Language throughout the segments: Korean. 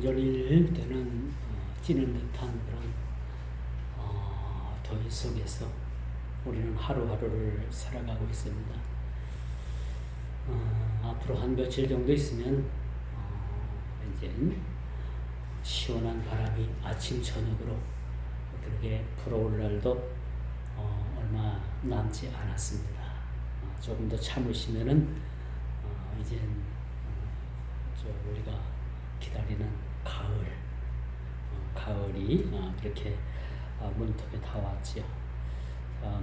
열릴 때는 찌는 듯한 그런 더위 속에서 우리는 하루하루를 살아가고 있습니다. 앞으로 한 며칠 정도 있으면 이제 시원한 바람이 아침 저녁으로 그렇게 불어올 날도 얼마 남지 않았습니다. 조금 더 참으시면은 이제 우리가 기다리는 가을이 그렇게 문턱에 다 왔지요.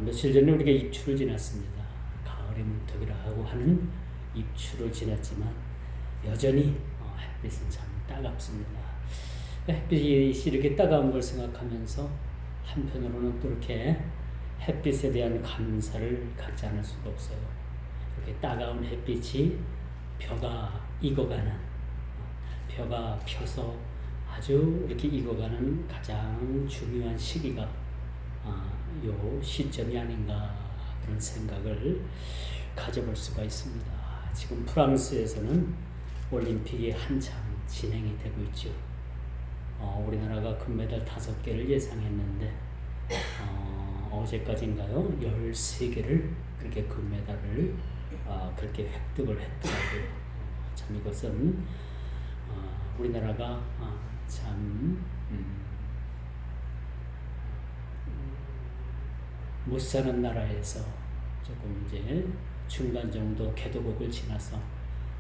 며칠 전에 우리가 입추를 지났습니다. 가을의 문턱이라고 하는 입추를 지났지만 여전히 햇빛은 참 따갑습니다. 햇빛이 이렇게 따가운 걸 생각하면서 한편으로는 또 이렇게 햇빛에 대한 감사를 갖지 않을 수가 없어요. 이렇게 따가운 햇빛이 벼가 펴서 아주 이렇게 익어가는 가장 중요한 시기가 요 시점이 아닌가 그런 생각을 가져볼 수가 있습니다. 지금 프랑스에서는 올림픽이 한창 진행이 되고 있죠. 우리나라가 금메달 5개를 예상했는데 어제까지인가요? 13개를 그렇게 금메달을 그렇게 획득을 했더라고요. 참 이것은 우리나라가 참 못 사는 나라에서 조금 이제 중간 정도 궤도국을 지나서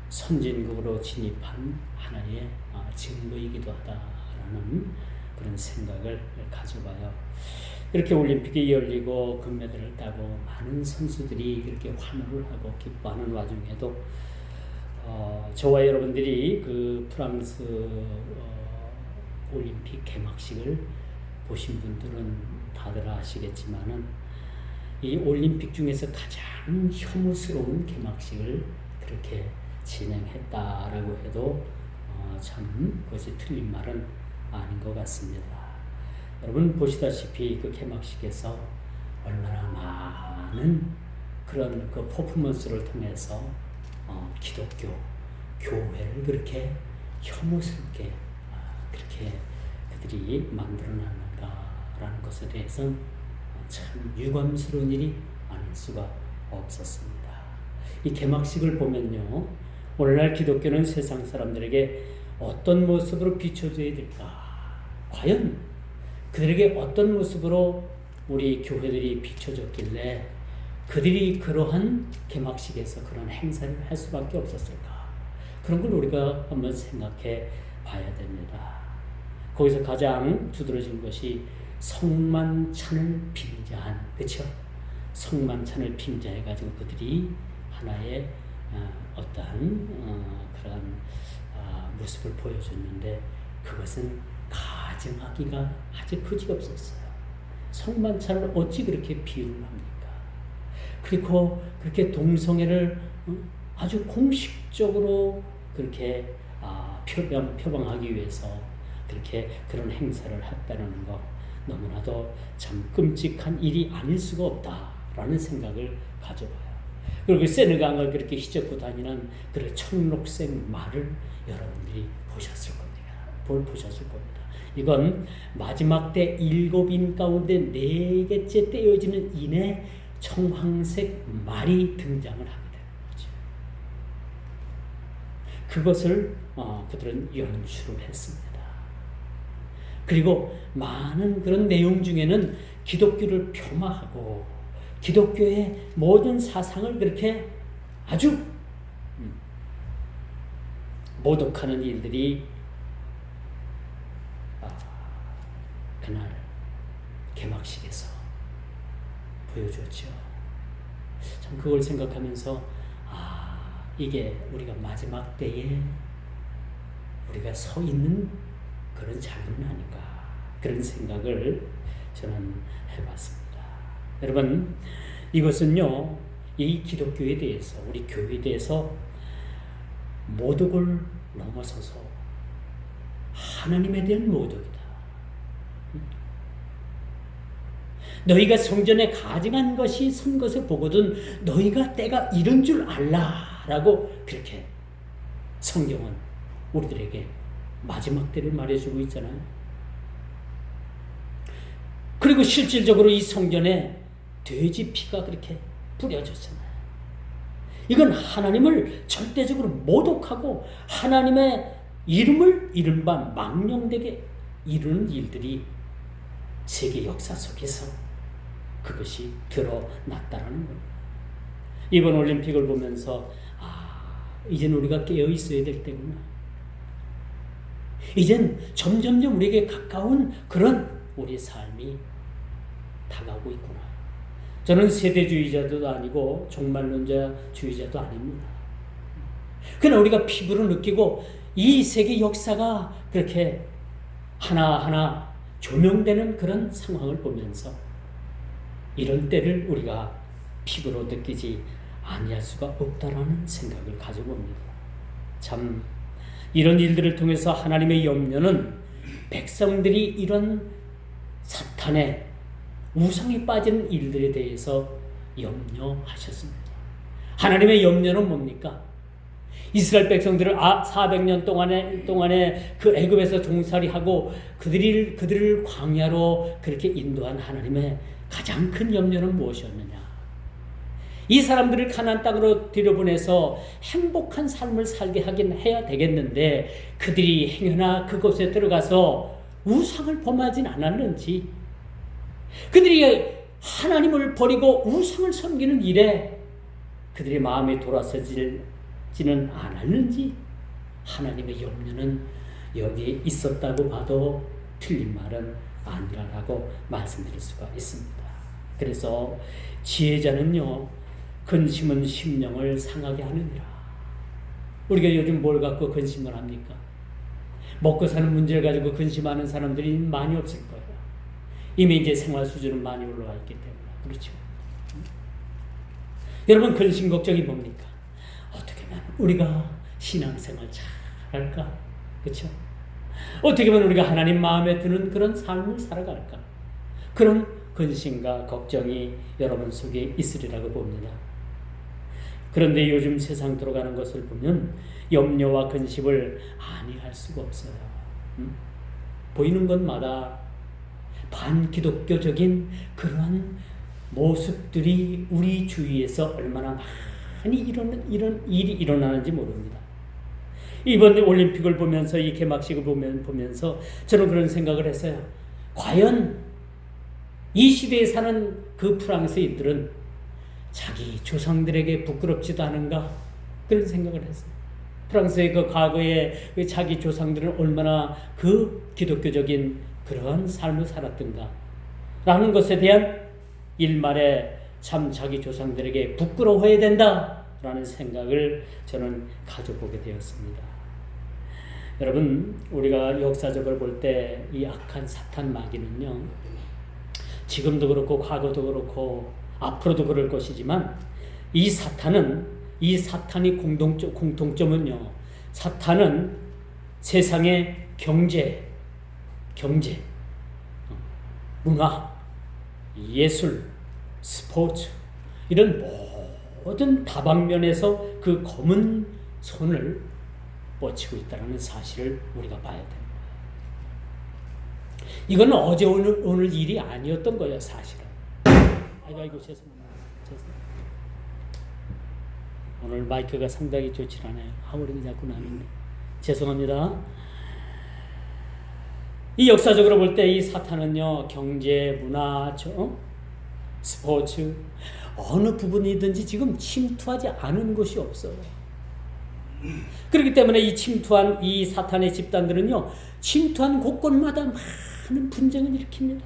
선진국으로 진입한 하나의 증거이기도 하다라는 그런 생각을 가져봐요. 이렇게 올림픽이 열리고 금메달을 따고 많은 선수들이 이렇게 환호를 하고 기뻐하는 와중에도 저와 여러분들이 그 프랑스 올림픽 개막식을 보신 분들은 다들 아시겠지만은 이 올림픽 중에서 가장 혐오스러운 개막식을 그렇게 진행했다라고 해도 참 그것이 틀린 말은 아닌 것 같습니다. 여러분 보시다시피 그 개막식에서 얼마나 많은 그런 그 퍼포먼스를 통해서 기독교 교회를 그렇게 혐오스럽게 그렇게 그들이 만들어놨는가라는 것에 대해서는 참 유감스러운 일이 아닐 수가 없었습니다. 이 개막식을 보면요, 오늘날 기독교는 세상 사람들에게 어떤 모습으로 비춰줘야 될까? 과연 그들에게 어떤 모습으로 우리 교회들이 비춰졌길래 그들이 그러한 개막식에서 그런 행사를 할 수밖에 없었을까? 그런 걸 우리가 한번 생각해 봐야 됩니다. 거기서 가장 두드러진 것이 성만찬을 빙자한, 그렇죠? 성만찬을 빙자해가지고 그들이 하나의 어떠한 그런 모습을 보여줬는데 그것은 가증하기가 아주 그지없었어요. 성만찬을 어찌 그렇게 비유를 합니까? 그리고 그렇게 동성애를 아주 공식적으로 그렇게 표방하기 위해서 그렇게 그런 행사를 했다는 것 너무나도 참 끔찍한 일이 아닐 수가 없다라는 생각을 가져봐요. 그리고 세느강을 그렇게 휘젓고 다니는 그런 청록색 말을 여러분들이 보셨을 겁니다. 이건 마지막 때 7인 가운데 4개째 떼어지는 인에 청황색 말이 등장을 하게 되는 거죠. 그것을 그들은 연출을 했습니다. 그리고 많은 그런 내용 중에는 기독교를 폄하하고 기독교의 모든 사상을 그렇게 아주 모독하는 일들이 그날 개막식에서 보여줬죠. 참 그걸 생각하면서 이게 우리가 마지막 때에 우리가 서 있는 그런 자리는 아닌가 그런 생각을 저는 해봤습니다. 여러분 이것은요 이 기독교에 대해서 우리 교회에 대해서 모독을 넘어서서 하나님에 대한 모독이다. 너희가 성전에 가증한 것이 선 것을 보거든 너희가 때가 이른 줄 알라라고 그렇게 성경은 우리들에게 마지막 때를 말해주고 있잖아요. 그리고 실질적으로 이 성전에 돼지 피가 그렇게 뿌려졌잖아요. 이건 하나님을 절대적으로 모독하고 하나님의 이름을 이른바 망령되게 이루는 일들이 세계 역사 속에서 그것이 드러났다라는 겁니다. 이번 올림픽을 보면서 이젠 우리가 깨어 있어야 될 때구나. 이젠 점점점 우리에게 가까운 그런 우리의 삶이 다가오고 있구나. 저는 세대주의자도 아니고 종말론자주의자도 아닙니다. 그러나 우리가 피부로 느끼고 이 세계 역사가 그렇게 하나하나 조명되는 그런 상황을 보면서 이런 때를 우리가 피부로 느끼지 아니할 수가 없다라는 생각을 가져봅니다. 참 이런 일들을 통해서 하나님의 염려는 백성들이 이런 사탄의 우상에 빠진 일들에 대해서 염려하셨습니다. 하나님의 염려는 뭡니까? 이스라엘 백성들을 400년 동안에 그 애굽에서 종살이하고 그들을 광야로 그렇게 인도한 하나님의 가장 큰 염려는 무엇이었느냐? 이 사람들을 가나안 땅으로 들여보내서 행복한 삶을 살게 하긴 해야 되겠는데 그들이 행여나 그곳에 들어가서 우상을 범하진 않았는지, 그들이 하나님을 버리고 우상을 섬기는 일에 그들의 마음이 돌아서지는 않았는지 하나님의 염려는 여기에 있었다고 봐도 틀린 말은 아니라고 말씀드릴 수가 있습니다. 그래서 지혜자는요, 근심은 심령을 상하게 하느니라. 우리가 요즘 뭘 갖고 근심을 합니까? 먹고 사는 문제를 가지고 근심하는 사람들이 많이 없을 거예요. 이미 이제 생활 수준은 많이 올라와 있기 때문에. 그렇죠? 여러분, 근심 걱정이 뭡니까? 어떻게 하면 우리가 신앙생활 잘 할까? 그렇죠? 어떻게 하면 우리가 하나님 마음에 드는 그런 삶을 살아갈까? 그런 근심과 걱정이 여러분 속에 있으리라고 봅니다. 그런데 요즘 세상 들어가는 것을 보면 염려와 근심을 아니할 수가 없어요. 보이는 것마다 반기독교적인 그러한 모습들이 우리 주위에서 얼마나 많이 이런 일이 일어나는지 모릅니다. 이번 올림픽을 보면서 이 개막식을 보면서 저는 그런 생각을 했어요. 과연 이 시대에 사는 그 프랑스인들은 자기 조상들에게 부끄럽지도 않은가? 그런 생각을 했어요. 프랑스의 그 과거의 그 자기 조상들은 얼마나 그 기독교적인 그런 삶을 살았던가 라는 것에 대한 일말에 참 자기 조상들에게 부끄러워해야 된다라는 생각을 저는 가져보게 되었습니다. 여러분, 우리가 역사적으로 볼 때 이 악한 사탄 마귀는요, 지금도 그렇고 과거도 그렇고 앞으로도 그럴 것이지만 이 사탄이 공통점은요, 사탄은 세상의 경제, 문화, 예술, 스포츠 이런 모든 다방면에서 그 검은 손을 뻗치고 있다는 사실을 우리가 봐야 됩니다. 이건 어제 오늘 일이 아니었던 거예요, 사실은. 아이고 죄송합니다. 오늘 마이크가 상당히 좋지 않아요. 하울링이 자꾸 나는데 죄송합니다. 이 역사적으로 볼 때 이 사탄은요, 경제, 문화, 스포츠 어느 부분이든지 지금 침투하지 않은 곳이 없어요. 그렇기 때문에 이 침투한 이 사탄의 집단들은요, 침투한 곳곳마다 많은 분쟁을 일으킵니다.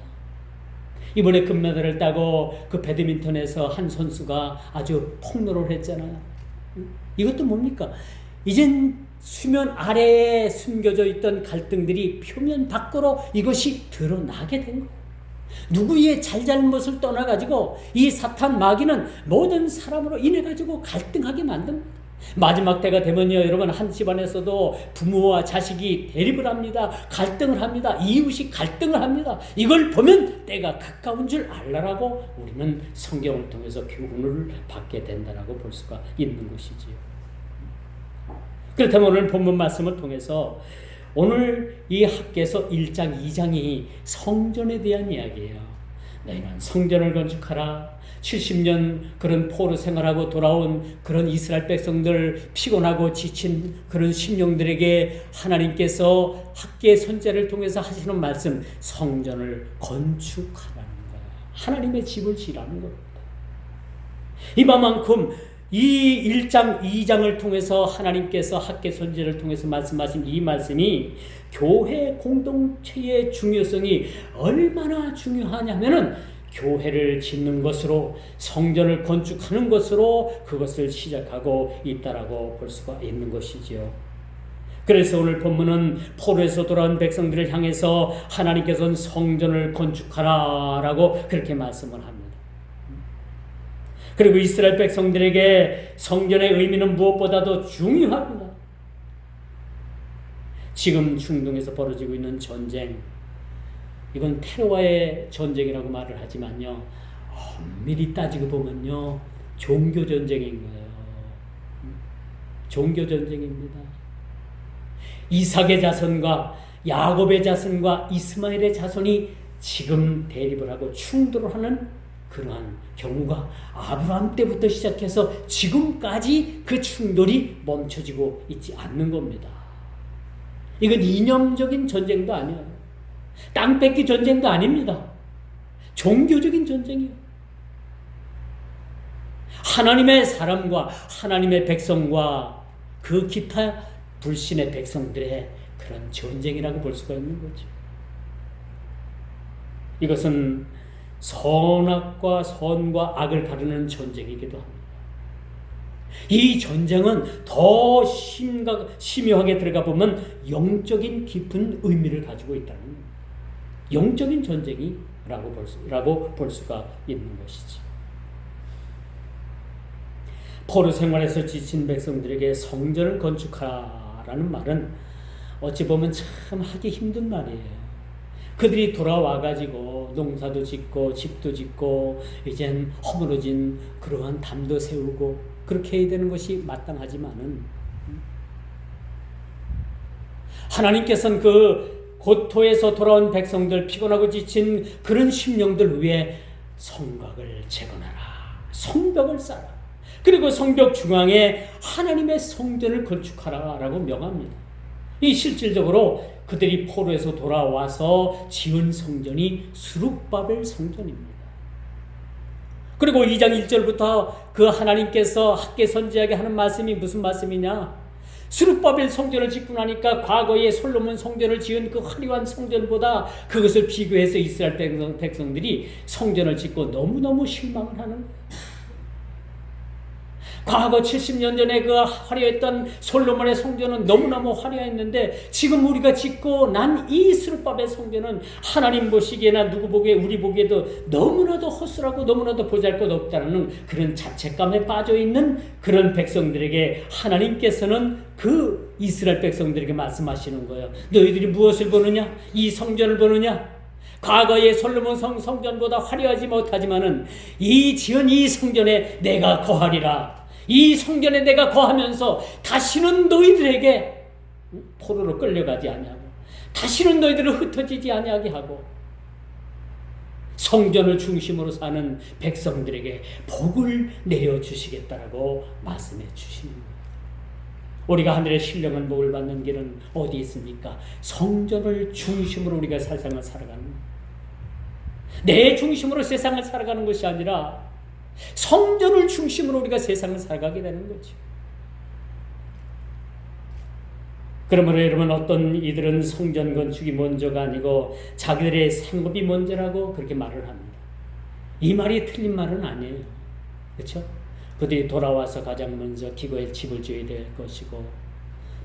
이번에 금메달을 따고 그 배드민턴에서 한 선수가 아주 폭로를 했잖아요. 이것도 뭡니까? 이젠 수면 아래에 숨겨져 있던 갈등들이 표면 밖으로 이것이 드러나게 된 거예요. 누구의 잘잘못을 떠나가지고 이 사탄 마귀는 모든 사람으로 인해가지고 갈등하게 만듭니다. 마지막 때가 되면요, 여러분, 한 집안에서도 부모와 자식이 대립을 합니다. 갈등을 합니다. 이웃이 갈등을 합니다. 이걸 보면 때가 가까운 줄 알라라고 우리는 성경을 통해서 교훈을 받게 된다라고 볼 수가 있는 것이지요. 그렇다면 오늘 본문 말씀을 통해서 오늘 이 학개서 1장 2장이 성전에 대한 이야기예요. 너희는 성전을 건축하라. 70년 그런 포로 생활하고 돌아온 그런 이스라엘 백성들, 피곤하고 지친 그런 심령들에게 하나님께서 학개 선지자를 통해서 하시는 말씀, 성전을 건축하라는 거예요. 하나님의 집을 지라는 겁니다. 이만큼 이 1장 2장을 통해서 하나님께서 학개 선지자를 통해서 말씀하신 이 말씀이 교회 공동체의 중요성이 얼마나 중요하냐면은 교회를 짓는 것으로, 성전을 건축하는 것으로 그것을 시작하고 있다라고 볼 수가 있는 것이지요. 그래서 오늘 본문은 포로에서 돌아온 백성들을 향해서 하나님께서는 성전을 건축하라라고 그렇게 말씀을 합니다. 그리고 이스라엘 백성들에게 성전의 의미는 무엇보다도 중요합니다. 지금 중동에서 벌어지고 있는 전쟁, 이건 테러와의 전쟁이라고 말을 하지만요, 엄밀히 따지고 보면요, 종교 전쟁인 거예요. 종교 전쟁입니다. 이삭의 자손과 야곱의 자손과 이스마엘의 자손이 지금 대립을 하고 충돌을 하는 그러한 경우가 아브라함 때부터 시작해서 지금까지 그 충돌이 멈춰지고 있지 않는 겁니다. 이건 이념적인 전쟁도 아니에요. 땅 뺏기 전쟁도 아닙니다. 종교적인 전쟁이에요. 하나님의 사람과 하나님의 백성과 그 기타 불신의 백성들의 그런 전쟁이라고 볼 수가 있는 거죠. 이것은 선악과 선과 악을 가르는 전쟁이기도 합니다. 이 전쟁은 더 심오하게 들어가 보면 영적인 깊은 의미를 가지고 있다는 겁니다. 영적인 전쟁이라고 볼 수가 있는 것이지. 포로 생활에서 지친 백성들에게 성전을 건축하라는 말은 어찌 보면 참 하기 힘든 말이에요. 그들이 돌아와가지고 농사도 짓고 집도 짓고 이젠 허물어진 그러한 담도 세우고 그렇게 해야 되는 것이 마땅하지만은, 하나님께서는 그 고토에서 돌아온 백성들, 피곤하고 지친 그런 심령들 위해 성곽을 재건하라, 성벽을 쌓아라, 그리고 성벽 중앙에 하나님의 성전을 건축하라 라고 명합니다. 이 실질적으로 그들이 포로에서 돌아와서 지은 성전이 스룹바벨 성전입니다. 그리고 2장 1절부터 그 하나님께서 학개 선지자에게 하는 말씀이 무슨 말씀이냐? 스룹바벨 성전을 짓고 나니까 과거에 솔로몬 성전을 지은 그 화려한 성전보다 그것을 비교해서 이스라엘 백성들이 성전을 짓고 너무너무 실망을 하는 거예요. 과거 70년 전에 그 화려했던 솔로몬의 성전은 너무너무 화려했는데 지금 우리가 짓고 난 이 스룹바벨 성전은 하나님 보시기에나 누구 보기에 우리 보기에도 너무나도 허술하고 너무나도 보잘것없다는 그런 자책감에 빠져있는 그런 백성들에게 하나님께서는 그 이스라엘 백성들에게 말씀하시는 거예요. 너희들이 무엇을 보느냐? 이 성전을 보느냐? 과거의 솔로몬 성전보다 화려하지 못하지만은 이 지은 이 성전에 내가 거하리라. 이 성전에 내가 거하면서 다시는 너희들에게 포로로 끌려가지 아니하고 다시는 너희들을 흩어지지 아니하게 하고 성전을 중심으로 사는 백성들에게 복을 내려주시겠다라고 말씀해 주시는 거예요. 우리가 하늘의 신령한 복을 받는 길은 어디 있습니까? 성전을 중심으로 우리가 세상을 살아가는 거예요. 내 중심으로 세상을 살아가는 것이 아니라 성전을 중심으로 우리가 세상을 살아가게 되는 거죠. 그러므로 여러분, 어떤 이들은 성전 건축이 먼저가 아니고 자기들의 생업이 먼저라고 그렇게 말을 합니다. 이 말이 틀린 말은 아니에요. 그렇죠? 그들이 돌아와서 가장 먼저 기고의 집을 지어야 될 것이고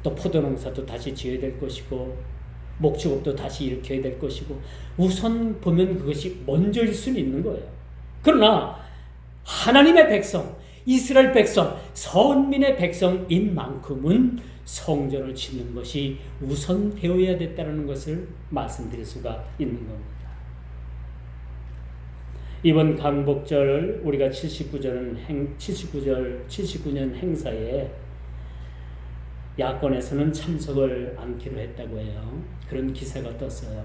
또 포도농사도 다시 지어야 될 것이고 목축업도 다시 일으켜야 될 것이고 우선 보면 그것이 먼저일 수는 있는 거예요. 그러나 하나님의 백성, 이스라엘 백성, 선민의 백성인 만큼은 성전을 짓는 것이 우선 되어야 됐다는 것을 말씀드릴 수가 있는 겁니다. 이번 강복절 우리가 79년 행사에 야권에서는 참석을 않기로 했다고 해요. 그런 기사가 떴어요.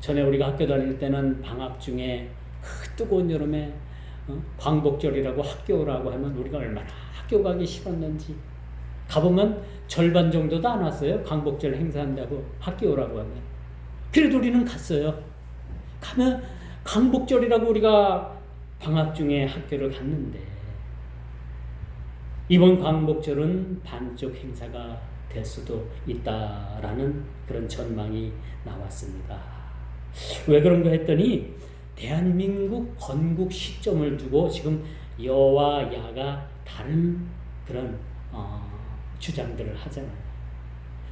전에 우리가 학교 다닐 때는 방학 중에 그 뜨거운 여름에 광복절이라고 학교 오라고 하면 우리가 얼마나 학교 가기 싫었는지. 가보면 절반 정도도 안 왔어요. 광복절 행사한다고 학교 오라고 하면. 그래도 우리는 갔어요. 가면 광복절이라고 우리가 방학 중에 학교를 갔는데 이번 광복절은 반쪽 행사가 될 수도 있다라는 그런 전망이 나왔습니다. 왜 그런가 했더니 대한민국 건국 시점을 두고 지금 여와 야가 다른 그런 주장들을 하잖아요.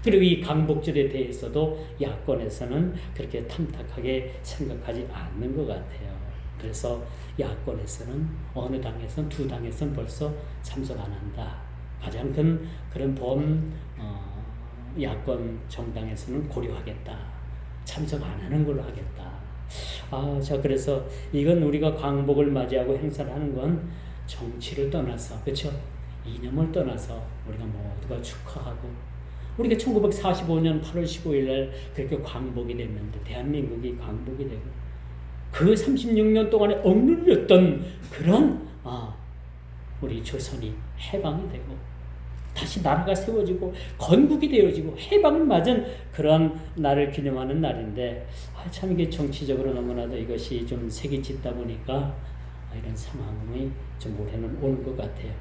그리고 이 광복절에 대해서도 야권에서는 그렇게 탐탁하게 생각하지 않는 것 같아요. 그래서 야권에서는 어느 당에서는 두 당에서는 벌써 참석 안 한다. 가장 큰 그런 야권 정당에서는 고려하겠다. 참석 안 하는 걸로 하겠다. 자, 그래서 이건 우리가 광복을 맞이하고 행사를 하는 건 정치를 떠나서, 그렇죠? 이념을 떠나서 우리가 모두가 축하하고, 우리가 1945년 8월 15일 날 그렇게 광복이 됐는데, 대한민국이 광복이 되고, 그 36년 동안에 억눌렸던 그런 우리 조선이 해방이 되고 다시 나라가 세워지고 건국이 되어지고 해방을 맞은 그런 날을 기념하는 날인데 참 이게 정치적으로 너무나도 이것이 좀 색이 짙다 보니까 이런 상황이 좀 올해는 오는 것 같아요.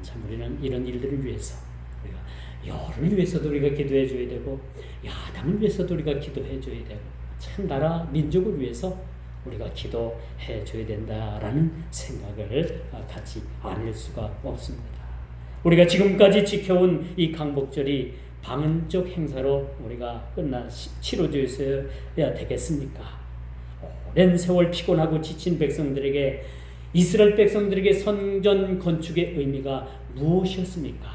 참 우리는 이런 일들을 위해서 우리가 여를 위해서도 우리가 기도해 줘야 되고 야당을 위해서도 우리가 기도해 줘야 되고 참 나라 민족을 위해서 우리가 기도해 줘야 된다라는 생각을 갖지 않을 수가 없습니다. 우리가 지금까지 지켜온 이 광복절이 방언적 행사로 우리가 치러져야 되겠습니까? 오랜 세월 피곤하고 지친 백성들에게 이스라엘 백성들에게 성전 건축의 의미가 무엇이었습니까?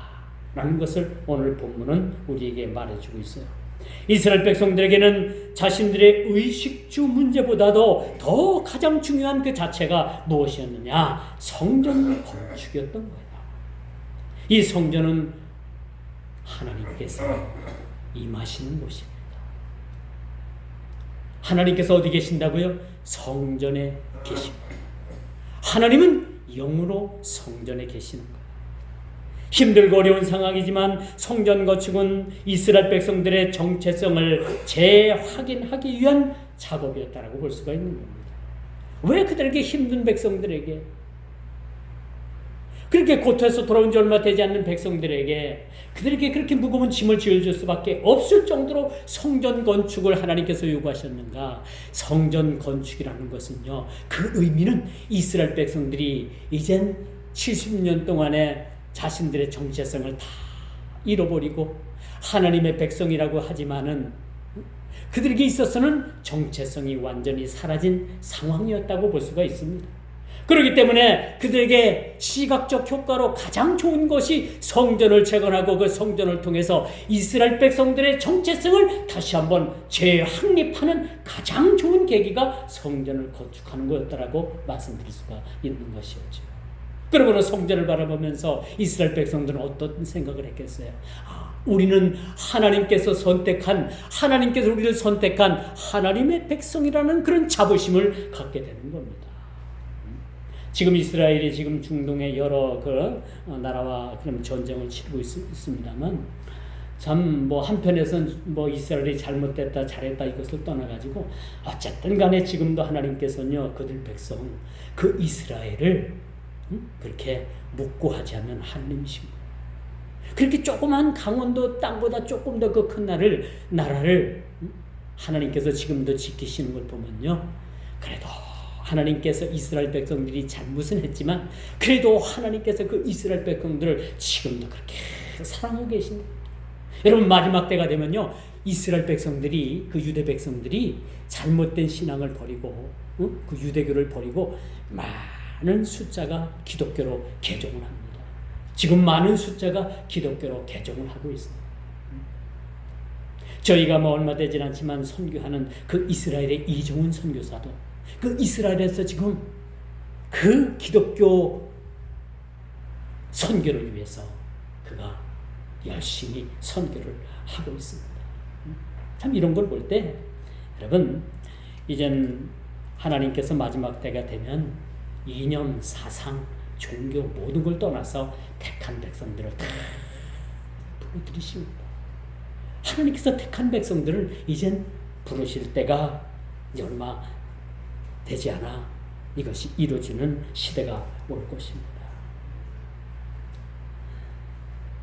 라는 것을 오늘 본문은 우리에게 말해주고 있어요. 이스라엘 백성들에게는 자신들의 의식주 문제보다도 더 가장 중요한 그 자체가 무엇이었느냐? 성전 건축이었던 거예요. 이 성전은 하나님께서 임하시는 곳입니다. 하나님께서 어디 계신다고요? 성전에 계십니다. 하나님은 영으로 성전에 계시는 거예요. 힘들고 어려운 상황이지만 성전 건축은 이스라엘 백성들의 정체성을 재확인하기 위한 작업이었다라고 볼 수가 있는 겁니다. 왜 그들에게 힘든 백성들에게 그렇게 고통에서 돌아온 지 얼마 되지 않는 백성들에게 그들에게 그렇게 무거운 짐을 지어줄 수밖에 없을 정도로 성전 건축을 하나님께서 요구하셨는가? 성전 건축이라는 것은요, 그 의미는 이스라엘 백성들이 이젠 70년 동안에 자신들의 정체성을 다 잃어버리고 하나님의 백성이라고 하지만은 그들에게 있어서는 정체성이 완전히 사라진 상황이었다고 볼 수가 있습니다. 그렇기 때문에 그들에게 시각적 효과로 가장 좋은 것이 성전을 재건하고 그 성전을 통해서 이스라엘 백성들의 정체성을 다시 한번 재확립하는 가장 좋은 계기가 성전을 건축하는 거였다라고 말씀드릴 수가 있는 것이었죠. 그러므로 성전을 바라보면서 이스라엘 백성들은 어떤 생각을 했겠어요? 우리는 하나님께서 우리를 선택한 하나님의 백성이라는 그런 자부심을 갖게 되는 겁니다. 지금 이스라엘이 지금 중동의 여러 나라와 그런 전쟁을 치르고 있습니다만 참 한편에서는 이스라엘이 잘못됐다 잘했다 이것을 떠나가지고 어쨌든 간에 지금도 하나님께서는요 그들 백성 그 이스라엘을 그렇게 묵고하지 않는 하나님이십니다. 그렇게 조그만 강원도 땅보다 조금 더 그 큰 나라를 하나님께서 지금도 지키시는 걸 보면요. 그래도 하나님께서 이스라엘 백성들이 잘못은 했지만 그래도 하나님께서 그 이스라엘 백성들을 지금도 그렇게 사랑하고 계십니다. 여러분 마지막 때가 되면요. 이스라엘 백성들이 그 유대 백성들이 잘못된 신앙을 버리고 그 유대교를 버리고 많은 숫자가 기독교로 개종을 합니다. 지금 많은 숫자가 기독교로 개종을 하고 있습니다. 저희가 얼마 되진 않지만 선교하는 그 이스라엘의 이종훈 선교사도 그 이스라엘에서 지금 그 기독교 선교를 위해서 그가 열심히 선교를 하고 있습니다. 참 이런 걸 볼 때 여러분, 이젠 하나님께서 마지막 때가 되면 이념, 사상, 종교 모든 걸 떠나서 택한 백성들을 다 부르들이십니다. 하나님께서 택한 백성들을 이젠 부르실 때가 이제 얼마 되지 않아 이것이 이루어지는 시대가 올 것입니다.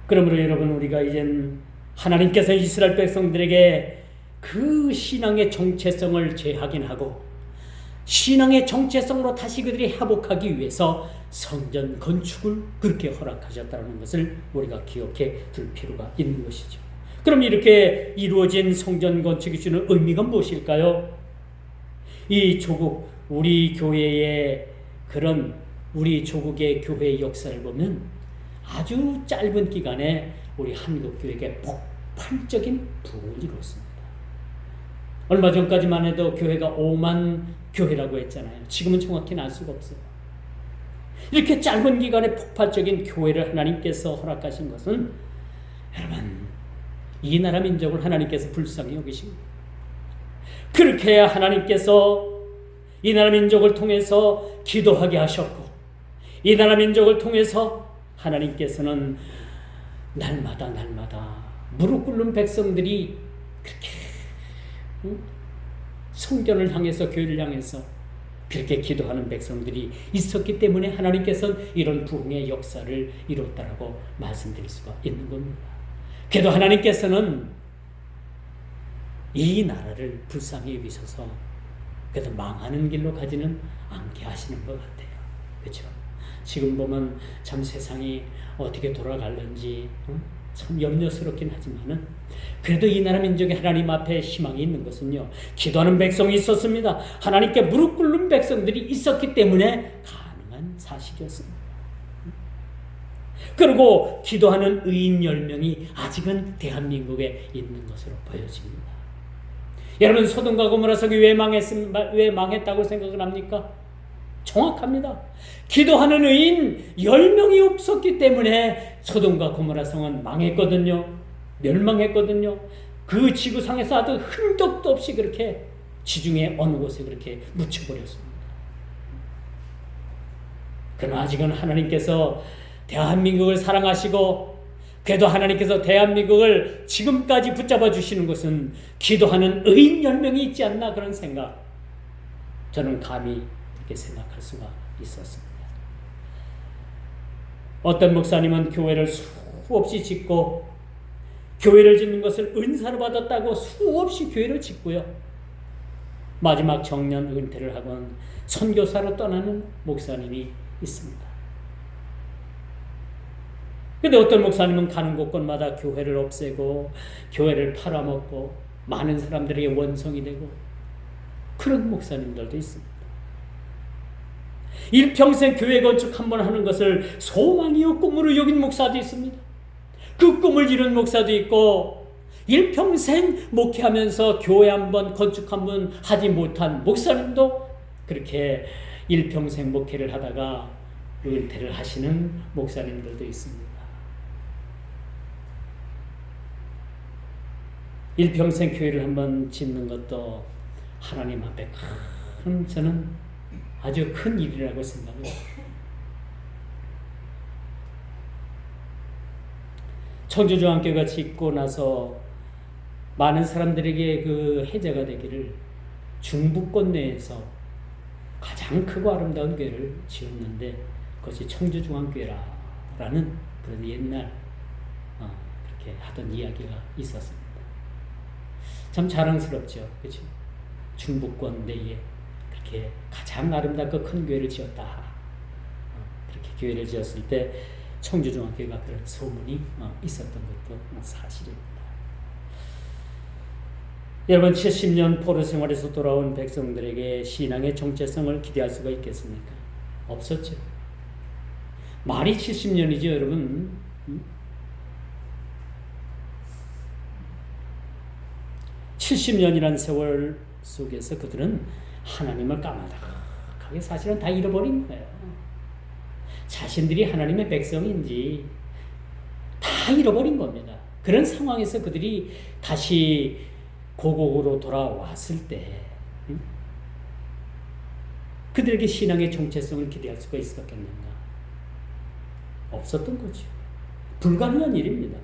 그러므로 여러분, 우리가 이젠 하나님께서 이스라엘 백성들에게 그 신앙의 정체성을 재확인하고 신앙의 정체성으로 다시 그들이 회복하기 위해서 성전 건축을 그렇게 허락하셨다는 것을 우리가 기억해 둘 필요가 있는 것이죠. 그럼 이렇게 이루어진 성전 건축이 주는 의미가 무엇일까요? 이 조국, 우리 교회의 그런 우리 조국의 교회의 역사를 보면 아주 짧은 기간에 우리 한국교회에게 폭발적인 부흥을 이뤘습니다. 얼마 전까지만 해도 교회가 5만 교회라고 했잖아요. 지금은 정확히는 알 수가 없어요. 이렇게 짧은 기간에 폭발적인 교회를 하나님께서 허락하신 것은 여러분, 이 나라 민족을 하나님께서 불쌍히 여기십니다. 그렇게 하나님께서 이 나라 민족을 통해서 기도하게 하셨고, 이 나라 민족을 통해서 하나님께서는 날마다 무릎 꿇는 백성들이 그렇게 성전을 향해서, 교회를 향해서 그렇게 기도하는 백성들이 있었기 때문에 하나님께서는 이런 부흥의 역사를 이뤘다라고 말씀드릴 수가 있는 겁니다. 그래도 하나님께서는 이 나라를 불쌍히 여기셔서 그래도 망하는 길로 가지는 않게 하시는 것 같아요. 그렇죠? 지금 보면 참 세상이 어떻게 돌아갈는지 참 염려스럽긴 하지만은 그래도 이 나라 민족이 하나님 앞에 희망이 있는 것은요, 기도하는 백성이 있었습니다. 하나님께 무릎 꿇는 백성들이 있었기 때문에 가능한 사실이었습니다. 그리고 기도하는 의인 10명이 아직은 대한민국에 있는 것으로 보여집니다. 여러분, 소돔과 고모라 성이 왜 망했다고 생각을 합니까? 정확합니다. 기도하는 의인 10명이 없었기 때문에 소돔과 고모라 성은 망했거든요. 멸망했거든요. 그 지구상에서 아주 흔적도 없이 그렇게 지중해 어느 곳에 그렇게 묻혀버렸습니다. 그러나 아직은 하나님께서 대한민국을 사랑하시고, 그래도 하나님께서 대한민국을 지금까지 붙잡아 주시는 것은 기도하는 의인 10명이 있지 않나, 그런 생각, 저는 감히 그렇게 생각할 수가 있었습니다. 어떤 목사님은 교회를 수없이 짓고, 교회를 짓는 것을 은사로 받았다고 수없이 교회를 짓고요, 마지막 정년 은퇴를 하곤 선교사로 떠나는 목사님이 있습니다. 근데 어떤 목사님은 가는 곳곳마다 교회를 없애고 교회를 팔아먹고 많은 사람들에게 원성이 되고, 그런 목사님들도 있습니다. 일평생 교회 건축 한 번 하는 것을 소망이요 꿈으로 여긴 목사도 있습니다. 그 꿈을 이룬 목사도 있고, 일평생 목회하면서 교회 한 번, 건축 한 번 하지 못한 목사님도 그렇게 일평생 목회를 하다가 은퇴를 하시는 목사님들도 있습니다. 일평생 교회를 한번 짓는 것도 하나님 앞에 큰, 저는 아주 큰 일이라고 생각해요. 청주중앙교회가 짓고 나서 많은 사람들에게 그 해제가 되기를 중부권 내에서 가장 크고 아름다운 교회를 지었는데 그것이 청주중앙교회라는 그런 옛날 그렇게 하던 이야기가 있었습니다. 참 자랑스럽죠. 그렇죠? 중부권 내에 그렇게 가장 아름답고 큰 교회를 지었다. 그렇게 교회를 지었을 때 청주중앙교회가 그런 소문이 있었던 것도 사실입니다. 여러분, 70년 포로 생활에서 돌아온 백성들에게 신앙의 정체성을 기대할 수가 있겠습니까? 없었죠. 말이 70년이죠, 여러분. 70년이라는 세월 속에서 그들은 하나님을 까마득하게 사실은 다 잃어버린 거예요. 자신들이 하나님의 백성인지 다 다 잃어버린 겁니다. 그런 상황에서 그들이 다시 고국으로 돌아왔을 때 그들에게 신앙의 정체성을 기대할 수가 있었겠는가? 없었던 거죠. 불가능한 일입니다.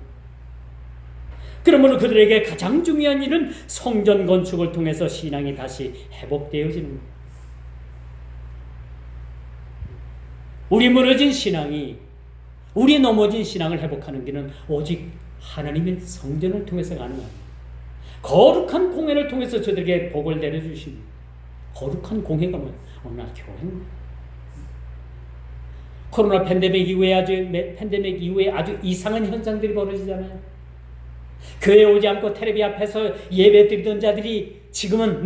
그러므로 그들에게 가장 중요한 일은 성전 건축을 통해서 신앙이 다시 회복되어지는 것. 우리 무너진 신앙이, 우리 넘어진 신앙을 회복하는 길은 오직 하나님의 성전을 통해서 가능합니다. 거룩한 공회를 통해서 저들에게 복을 내려주십니다. 거룩한 공회가 뭐예요? 오늘날 교회입니다. 코로나 팬데믹 이후에 아주 이상한 현상들이 벌어지잖아요. 교회에 오지 않고 텔레비 앞에서 예배 드리던 자들이 지금은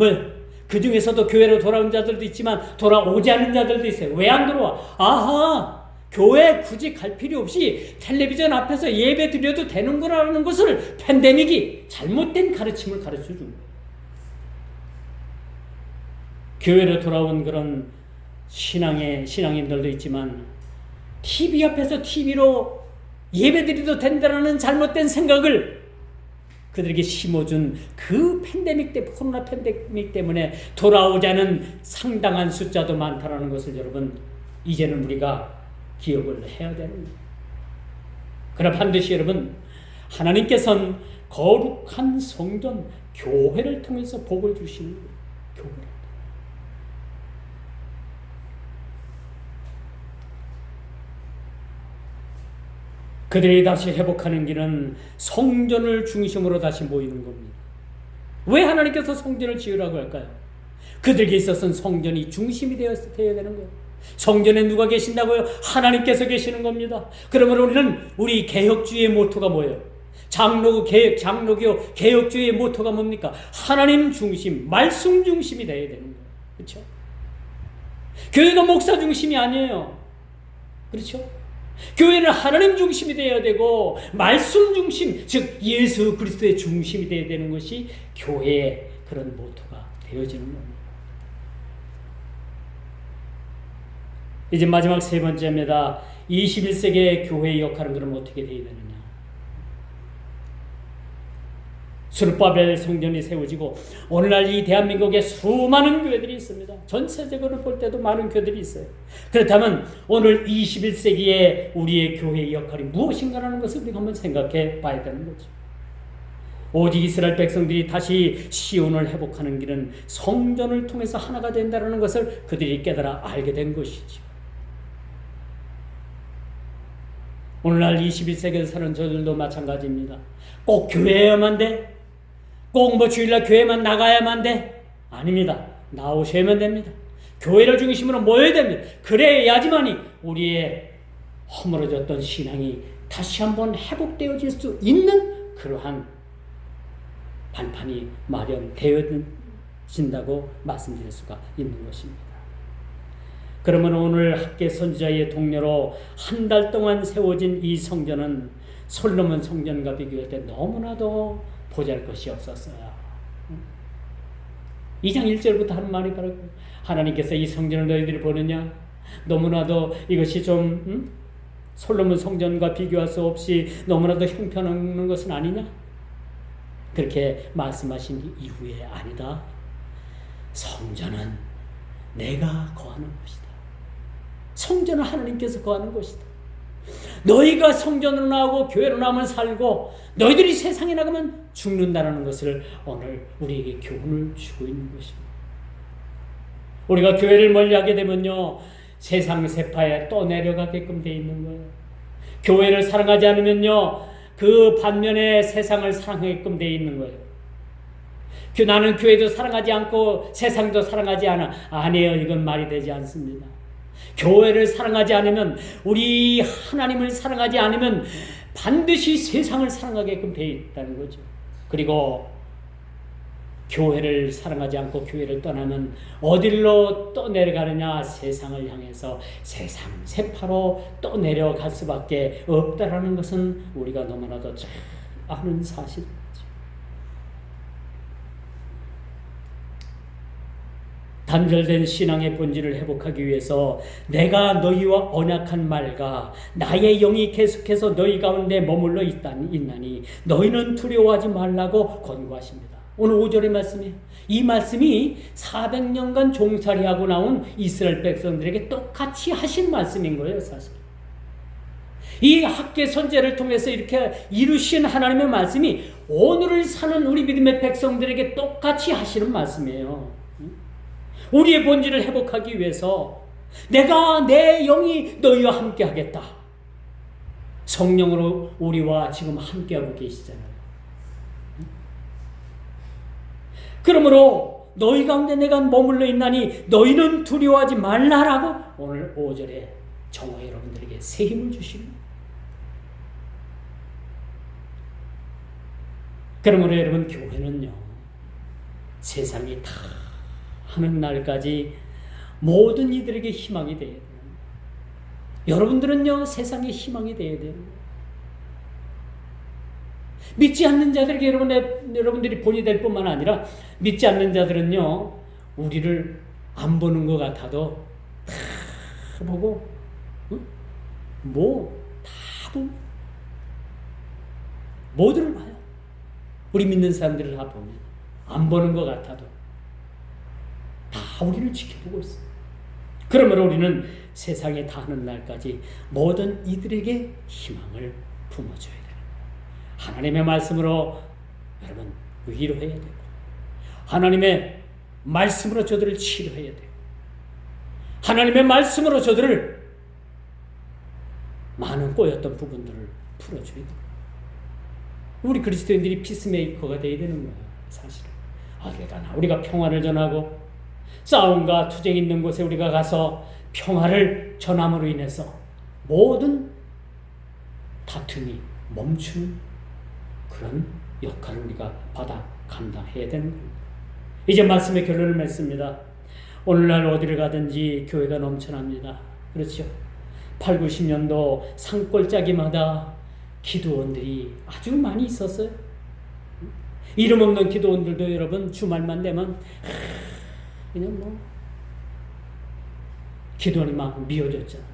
그 중에서도 교회로 돌아온 자들도 있지만 돌아오지 않는 자들도 있어요. 왜 안 들어와? 아하! 교회 굳이 갈 필요 없이 텔레비전 앞에서 예배 드려도 되는 거라는 것을 팬데믹이 잘못된 가르침을 가르쳐 준 거예요. 교회로 돌아온 그런 신앙인들도 있지만 TV 앞에서 TV로 예배 드려도 된다는 잘못된 생각을 그들에게 심어준 그 코로나 팬데믹 때문에 돌아오자는 상당한 숫자도 많다는 것을 여러분 이제는 우리가 기억을 해야 되는 거예요. 그러나 반드시 여러분 하나님께서는 거룩한 성전 교회를 통해서 복을 주시는 거예요. 교회를. 그들이 다시 회복하는 길은 성전을 중심으로 다시 모이는 겁니다. 왜 하나님께서 성전을 지으라고 할까요? 그들에게 있어서는 성전이 중심이 되어야 되는 거예요. 성전에 누가 계신다고요? 하나님께서 계시는 겁니다. 그러면 우리 개혁주의의 모토가 뭐예요? 장로교 개혁주의의 모토가 뭡니까? 하나님 중심, 말씀 중심이 되어야 되는 거예요. 그렇죠? 교회가 목사 중심이 아니에요. 그렇죠? 교회는 하나님 중심이 되어야 되고 말씀 중심, 즉 예수 그리스도의 중심이 되어야 되는 것이 교회의 그런 모토가 되어지는 겁니다. 이제 마지막 세 번째입니다. 21세기의 교회의 역할은 그럼 어떻게 되어야 되느냐? 수르바벨 성전이 세워지고 오늘날 이 대한민국에 수많은 교회들이 있습니다. 전 세계적으로 볼 때도 많은 교회들이 있어요. 그렇다면 오늘 21세기의 우리의 교회의 역할이 무엇인가라는 것을 우리가 한번 생각해 봐야 되는 거죠. 오직 이스라엘 백성들이 다시 시온을 회복하는 길은 성전을 통해서 하나가 된다는 것을 그들이 깨달아 알게 된 것이죠. 오늘날 21세기에 사는 저들도 마찬가지입니다. 꼭 교회여야만 돼? 꼭 주일날 교회만 나가야만 돼? 아닙니다. 나오셔야만 됩니다. 교회를 중심으로 모여야 됩니다. 그래야지만이 우리의 허물어졌던 신앙이 다시 한번 회복되어질 수 있는 그러한 발판이 마련되어진다고 말씀드릴 수가 있는 것입니다. 그러면 오늘 학계 선지자의 동료로 한 달 동안 세워진 이 성전은 솔로몬 성전과 비교할 때 너무나도 보잘것이 없었어요. 2장 1절부터 하는 말이 바로 하나님께서 이 성전을 너희들이 보느냐? 너무나도 이것이 좀 솔로몬 성전과 비교할 수 없이 너무나도 형편없는 것은 아니냐? 그렇게 말씀하신 이후에 아니다. 성전은 내가 거하는 것이다. 성전은 하나님께서 거하는 것이다. 너희가 성전으로 나오고 교회로 나오면 살고 너희들이 세상에 나가면 죽는다는 것을 오늘 우리에게 교훈을 주고 있는 것입니다. 우리가 교회를 멀리하게 되면요 세상 세파에 또 내려가게끔 돼 있는 거예요. 교회를 사랑하지 않으면요 그 반면에 세상을 사랑하게끔 돼 있는 거예요. 나는 교회도 사랑하지 않고 세상도 사랑하지 않아. 아니에요. 이건 말이 되지 않습니다. 교회를 사랑하지 않으면, 우리 하나님을 사랑하지 않으면 반드시 세상을 사랑하게끔 되어 있다는 거죠. 그리고 교회를 사랑하지 않고 교회를 떠나면 어디로 또 내려가느냐? 세상을 향해서 세상 세파로 또 내려갈 수밖에 없다라는 것은 우리가 너무나도 잘 아는 사실입니다. 단절된 신앙의 본질을 회복하기 위해서 내가 너희와 언약한 말과 나의 영이 계속해서 너희 가운데 머물러 있나니 너희는 두려워하지 말라고 권고하십니다. 오늘 5절의 말씀이에요. 이 말씀이 400년간 종살이하고 나온 이스라엘 백성들에게 똑같이 하신 말씀인 거예요, 사실. 이 학계 선제를 통해서 이렇게 이루신 하나님의 말씀이 오늘을 사는 우리 믿음의 백성들에게 똑같이 하시는 말씀이에요. 우리의 본질을 회복하기 위해서 내가 내 영이 너희와 함께 하겠다. 성령으로 우리와 지금 함께하고 계시잖아요. 그러므로 너희 가운데 내가 머물러 있나니 너희는 두려워하지 말라라고 오늘 5절에 정화 여러분들에게 새 힘을 주십니다. 그러므로 여러분, 교회는요, 세상이 다 하는 날까지 모든 이들에게 희망이 되어야 돼요. 여러분들은요, 세상의 희망이 되어야 돼요. 믿지 않는 자들에게 여러분들이 본이 될 뿐만 아니라 믿지 않는 자들은요, 우리를 안 보는 것 같아도 다 보고, 다 보고, 모두를 봐요. 우리 믿는 사람들을 다 보면 안 보는 것 같아도 다 우리를 지켜보고 있어요. 그러므로 우리는 세상에 다하는 날까지 모든 이들에게 희망을 품어줘야 돼요. 하나님의 말씀으로 여러분 위로해야 되고, 하나님의 말씀으로 저들을 치료해야 돼요. 하나님의 말씀으로 저들을 많은 꼬였던 부분들을 풀어줘야 돼요. 우리 그리스도인들이 피스메이커가 되어야 되는 거예요, 사실은. 어딜 가나 우리가 평화를 전하고, 싸움과 투쟁이 있는 곳에 우리가 가서 평화를 전함으로 인해서 모든 다툼이 멈추는 그런 역할을 우리가 받아 감당해야 되는 겁니다. 이제 말씀의 결론을 맺습니다. 오늘날 어디를 가든지 교회가 넘쳐납니다. 그렇죠? 8, 90년도 산골짜기마다 기도원들이 아주 많이 있었어요. 이름 없는 기도원들도 여러분 주말만 되면 그냥 기도원이 막 미워졌잖아요.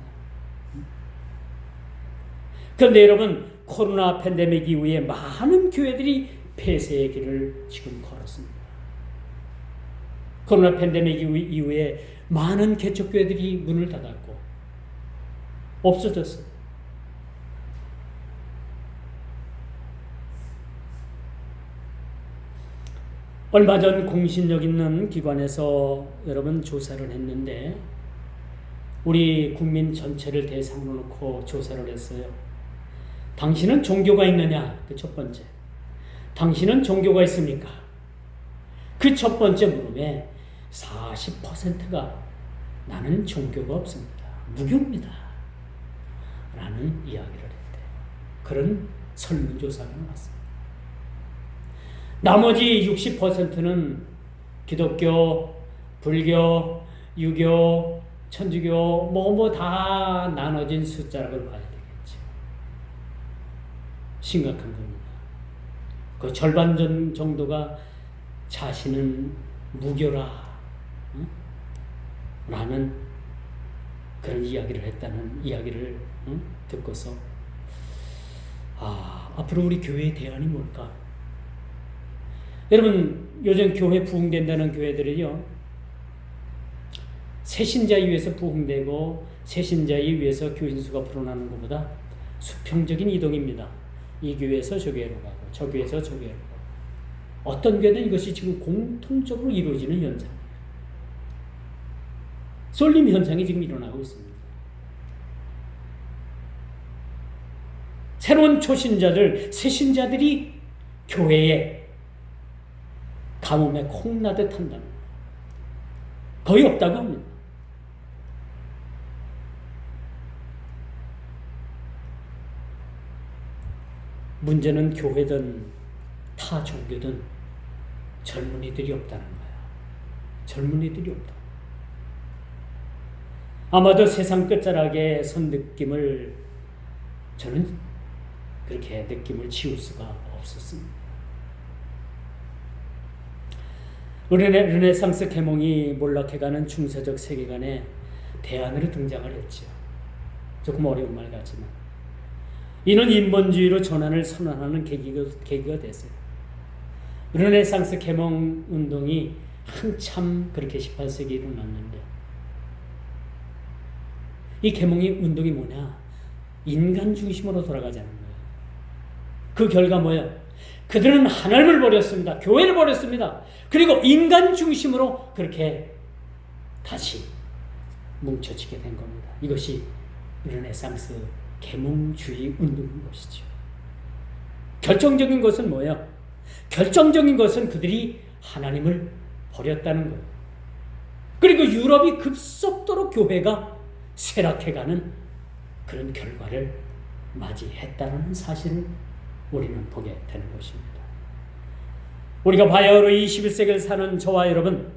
그런데 여러분, 코로나 팬데믹 이후에 많은 교회들이 폐쇄의 길을 지금 걸었습니다. 코로나 팬데믹 이후에 많은 개척교회들이 문을 닫았고 없어졌어요. 얼마 전 공신력 있는 기관에서 여러분 조사를 했는데, 우리 국민 전체를 대상으로 놓고 조사를 했어요. 당신은 종교가 있느냐? 그 첫 번째. 당신은 종교가 있습니까? 그 첫 번째 물음에 40%가 나는 종교가 없습니다. 무교입니다. 라는 이야기를 했대요. 그런 설문조사가 나왔습니다. 나머지 60%는 기독교, 불교, 유교, 천주교 다 나눠진 숫자라고 봐야 되겠죠. 심각한 겁니다. 그 절반 정도가 자신은 무교라 라는 그런 이야기를 했다는 이야기를 듣고서 앞으로 우리 교회의 대안이 뭘까? 여러분, 요즘 교회 부흥된다는 교회들은요, 새신자에 의해서 부흥되고 새신자에 의해서 교인수가 불어나는 것보다 수평적인 이동입니다. 이 교회에서 저 교회로 가고 저 교회에서 저 교회로 가고, 어떤 교회는 이것이 지금 공통적으로 이루어지는 현상이에요. 쏠림 현상이 지금 일어나고 있습니다. 새로운 초신자들, 새신자들이 교회에 가뭄에 콩나듯 한답니다. 거의 없다고 합니다. 문제는 교회든 타 종교든 젊은이들이 없다는 거야. 젊은이들이 없다. 아마도 세상 끝자락에 선 느낌을 저는 그렇게 느낌을 지울 수가 없었습니다. 르네상스 계몽이 몰락해가는 중세적 세계관의 대안으로 등장을 했죠. 조금 어려운 말 같지만 이는 인본주의로 전환을 선언하는 계기가 됐어요. 르네상스 계몽 운동이 한참 그렇게 18세기에 일어났는데 이 계몽의 운동이 뭐냐? 인간 중심으로 돌아가자는 거예요. 그 결과 뭐예요? 그들은 하나님을 버렸습니다. 교회를 버렸습니다. 그리고 인간 중심으로 그렇게 다시 뭉쳐지게 된 겁니다. 이것이 르네상스 계몽주의 운동인 것이죠. 결정적인 것은 뭐예요? 결정적인 것은 그들이 하나님을 버렸다는 거예요. 그리고 유럽이 급속도로 교회가 쇠락해가는 그런 결과를 맞이했다는 사실을 우리는 보게 되는 것입니다. 우리가 바야흐로 21세기를 사는 저와 여러분,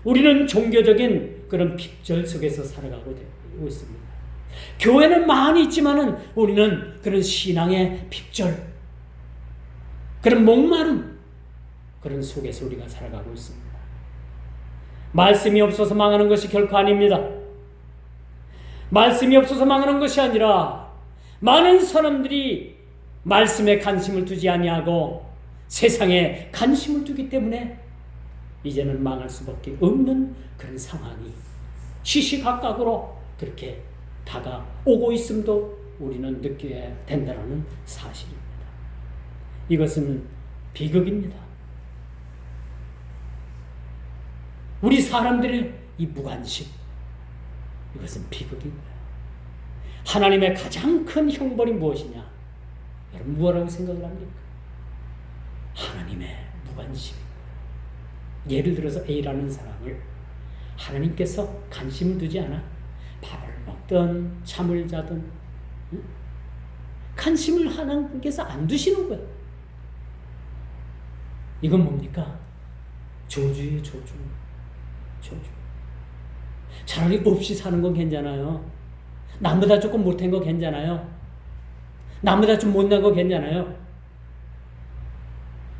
우리는 종교적인 그런 핍절 속에서 살아가고 있습니다. 교회는 많이 있지만은 우리는 그런 신앙의 핍절, 그런 목마름, 그런 속에서 우리가 살아가고 있습니다. 말씀이 없어서 망하는 것이 결코 아닙니다. 말씀이 없어서 망하는 것이 아니라 많은 사람들이 말씀에 관심을 두지 아니하고 세상에 관심을 두기 때문에 이제는 망할 수밖에 없는 그런 상황이 시시각각으로 그렇게 다가오고 있음도 우리는 느껴야 된다는 사실입니다. 이것은 비극입니다. 우리 사람들의 이 무관심, 이것은 비극인 거예요. 하나님의 가장 큰 형벌이 무엇이냐? 여러분 뭐라고 생각을 합니까? 하나님의 무관심인 거예요. 예를 들어서 A라는 사람을 하나님께서 관심을 두지 않아 밥을 먹든 잠을 자든 관심을 하나님께서 안 두시는 거예요. 이건 뭡니까? 저주예요, 저주. 차라리 없이 사는 건 괜찮아요. 남보다 조금 못한 거 괜찮아요. 남보다 좀 못난 거 괜찮아요.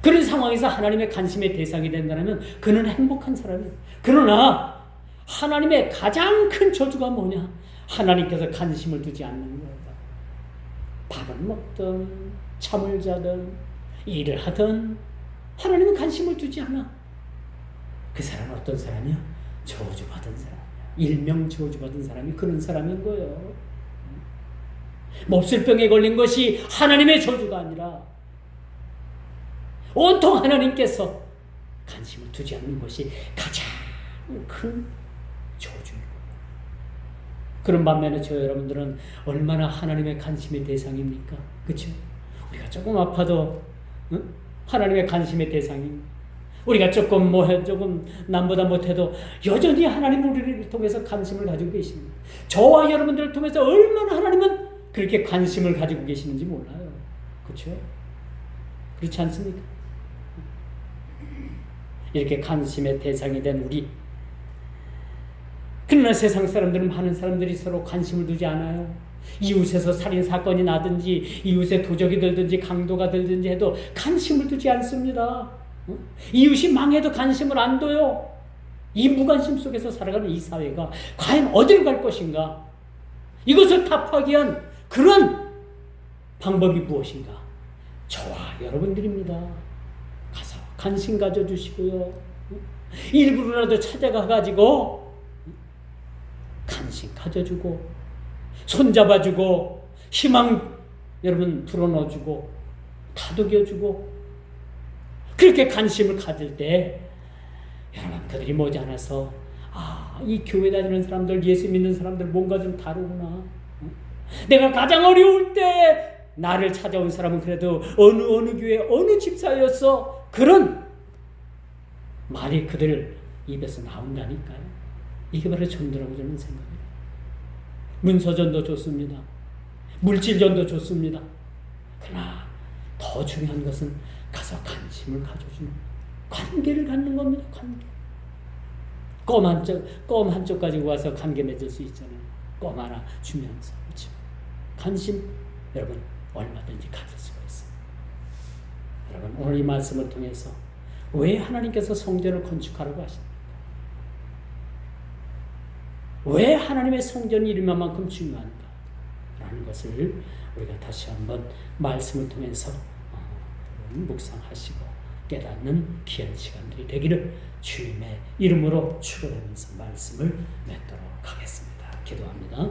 그런 상황에서 하나님의 관심의 대상이 된다면 그는 행복한 사람이에요. 그러나 하나님의 가장 큰 저주가 뭐냐? 하나님께서 관심을 두지 않는 거예요. 밥을 먹든 잠을 자든 일을 하든 하나님은 관심을 두지 않아. 그 사람은 어떤 사람이요? 저주받은 사람이야. 일명 저주받은 사람이 그런 사람인 거예요. 몹쓸병에 걸린 것이 하나님의 저주가 아니라 온통 하나님께서 관심을 두지 않는 것이 가장 큰 저주입니다. 그런 반면에 저 여러분들은 얼마나 하나님의 관심의 대상입니까? 그렇죠? 우리가 조금 아파도 하나님의 관심의 대상입니다. 우리가 조금 조금 남보다 못해도 여전히 하나님 우리를 통해서 관심을 가지고 계십니다. 저와 여러분들을 통해서 얼마나 하나님은 그렇게 관심을 가지고 계시는지 몰라요. 그렇죠? 그렇지 않습니까? 이렇게 관심의 대상이 된 우리. 그러나 세상 사람들은 많은 사람들이 서로 관심을 두지 않아요. 이웃에서 살인사건이 나든지 이웃에 도적이 들든지 강도가 들든지 해도 관심을 두지 않습니다. 이웃이 망해도 관심을 안 둬요. 이 무관심 속에서 살아가는 이 사회가 과연 어디로 갈 것인가? 이것을 타파하기 위한 그런 방법이 무엇인가? 저와 여러분들입니다. 가서 관심 가져주시고요. 일부러라도 찾아가가지고 관심 가져주고 손잡아주고 희망 여러분 불어넣어주고 다독여주고 그렇게 관심을 가질 때 여러분 그들이 머지않아서 이 교회 다니는 사람들 예수 믿는 사람들 뭔가 좀 다르구나. 내가 가장 어려울 때 나를 찾아온 사람은 그래도 어느 교회 어느 집사였어. 그런 말이 그들 입에서 나온다니까요. 이게 바로 전도라고 저는 생각해요. 문서전도 좋습니다. 물질전도 좋습니다. 그러나 더 중요한 것은 가서 관심을 가져주는 관계를 갖는 겁니다. 관계. 껌 한쪽 가지고 와서 관계 맺을 수 있잖아요. 껌 하나 주면서. 그렇죠? 관심 여러분 얼마든지 가질 수가 있어요. 여러분 오늘 이 말씀을 통해서 왜 하나님께서 성전을 건축하라고 하십니까? 왜 하나님의 성전이 이만큼 중요한가? 라는 것을 우리가 다시 한번 말씀을 통해서 묵상하시고 깨닫는 귀한 시간들이 되기를 주님의 이름으로 축원하면서 말씀을 맺도록 하겠습니다. 기도합니다.